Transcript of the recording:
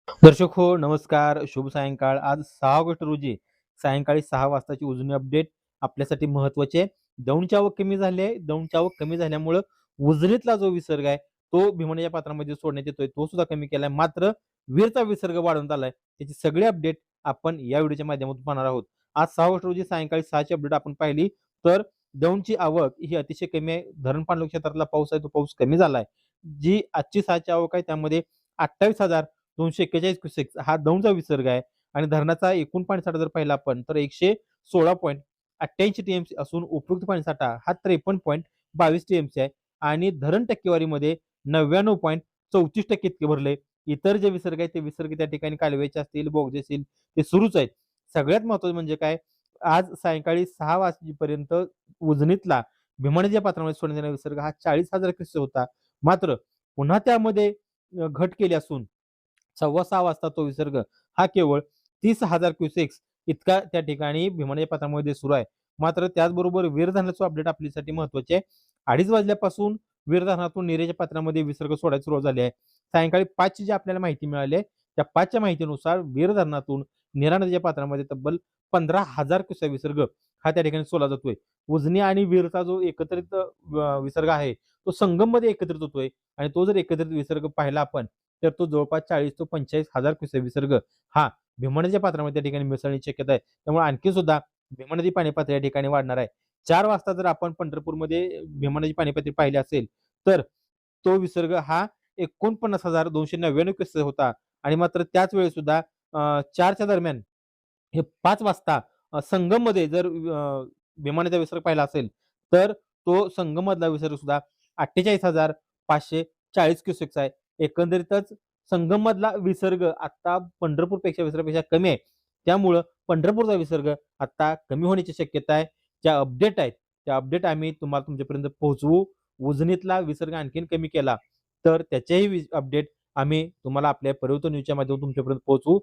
दर्शक हो, नमस्कार. शुभ सायंकाळ. आज 6 ऑगस्ट रोजी सायंकाळी 6 वाजताची उजनी अपडेट आपल्यासाठी महत्त्वाची आहे. दौंडची आवक कमी झाली आहे. दौंडची आवक कमी झाल्यामुळं उजनीतला जो विसर्ग आहे, तो भीमण्याच्या पात्रामध्ये सोडण्यात येतोय. तो सुद्धा कमी केलाय. मात्र वीरचा विसर्ग वाढवण्यात आलाय. त्याची सगळी अपडेट आपण या व्हिडिओच्या माध्यमातून पाहणार आहोत. आज 6 ऑगस्ट रोजी सायंकाळी 6 ची अपडेट आपण पाहिली, तर दौंडची आवक ही अतिशय कमी आहे. धरण पाणलोट क्षेत्रातला पाऊस आहे, तो पाऊस कमी झालाय. जी आजची 6 ची आवक आहे, त्यामध्ये 28,241 क्युसेक्स हा दौंडचा विसर्ग आहे आणि धरणाचा एकूण पाणीसाठा जर पाहिला आपण तर 116.88 टीएमसी असून उपयुक्त पाणीसाठा हा 53.22 टीएमसी आहे आणि धरण टक्केवारीमध्ये 99.34% इतके भरले. इतर जे विसर्ग आहेत ते विसर्ग त्या ठिकाणी कालव्याचे असतील, बोगदे असतील ते सुरूच आहेत. सगळ्यात महत्त्वाचं म्हणजे काय, आज सायंकाळी 6 वाजेपर्यंत उजनीतला भीमण्याच्या पात्रामध्ये सोडण्यात येणारा विसर्ग हा 40,000 क्युसेक होता. मात्र पुन्हा त्यामध्ये घट केली असून 6:15 वाजता तो विसर्ग हा केवळ 30,000 क्युसेक्स इतका त्या ठिकाणी भीमण्याच्या पात्रामध्ये सुरू आहे. मात्र त्याचबरोबर वीर धरणाचं अपडेट आपल्यासाठी महत्त्वाचे आहे. 2:30 वाजल्यापासून वीर धरणातून निरेच्या पात्रामध्ये विसर्ग सोडायला सुरुवात झाली आहे. सायंकाळी 5 ची जी आपल्याला माहिती मिळाली आहे, त्या 5 च्या माहितीनुसार वीर धरणातून नीरा नदीच्या पात्रामध्ये तब्बल 15,000 क्युसेक विसर्ग हा त्या ठिकाणी सोडला जातोय. उजनी आणि वीरचा जो एकत्रित विसर्ग आहे, तो संगममध्ये एकत्रित होतोय आणि तो जर एकत्रित विसर्ग पाहिला आपण तर तो जवळपास 40 ते 45,000 क्युसेक विसर्ग हा भीमण्याच्या पात्रामध्ये त्या ठिकाणी मिसळण्याची शक्यता आहे. त्यामुळे आणखी सुद्धा भीमा नदी पाणी पातळी या ठिकाणी वाढणार आहे. 4 वाजता जर आपण पंढरपूरमध्ये भीमा नदी पाणी पातळी पाहिली असेल, तर तो विसर्ग हा 49,299 क्युसेक होता आणि मात्र त्याच वेळी सुद्धा 4च्या दरम्यान हे 5 वाजता संगममध्ये जर विमानाचा विसर्ग पाहिला असेल, तर तो संगममधला विसर्ग सुद्धा 48,540 क्युसेक्स आहे. एकंदरीतच संगममधला विसर्ग आता पंढरपूरपेक्षा विसर्गापेक्षा कमी आहे. त्यामुळं पंढरपूरचा विसर्ग आता कमी होण्याची शक्यता आहे. ज्या अपडेट आहेत, त्या अपडेट आम्ही तुम्हाला तुमच्यापर्यंत पोहोचवू. उजनीतला विसर्ग आणखीन कमी केला, तर त्याचेही अपडेट आम्ही तुम्हाला आपल्या परिवर्तन न्यूजच्या माध्यमातून तुमच्यापर्यंत पोहोचवू.